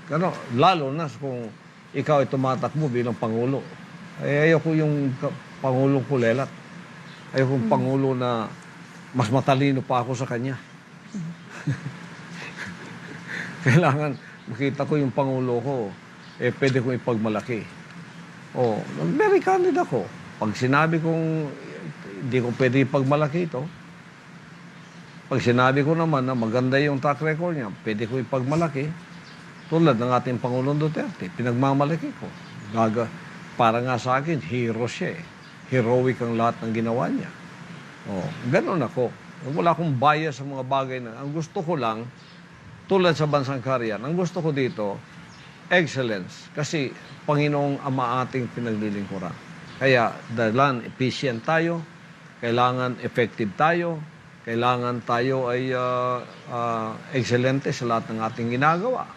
Ano, lalo na kung ikaw ay tumatakbo bilang Pangulo. Eh, ayoko yung Pangulong kulelat. Ayoko yung Pangulo na mas matalino pa ako sa kanya. Kailangan makita ko yung Pangulo ko, eh pwede kong ipagmalaki. Oh, very candid ako. Pag sinabi kong hindi ko pwede ipagmalaki ito, pag sinabi ko naman na maganda yung track record niya, pwede ko ipagmalaki, tulad ng ating Pangulong Duterte, pinagmamalaki ko. Para nga sa akin, hero siya eh. Heroic ang lahat ng ginawa niya. Oh, ganun ako. Wala akong bias sa mga bagay na. Ang gusto ko lang, tulad sa bansang Korean, ang gusto ko dito, excellence. Kasi Panginoong Ama ating pinaglilingkuran. Kaya dahilan, efficient tayo, kailangan effective tayo, kailangan tayo ay excelente sa lahat ng ating ginagawa.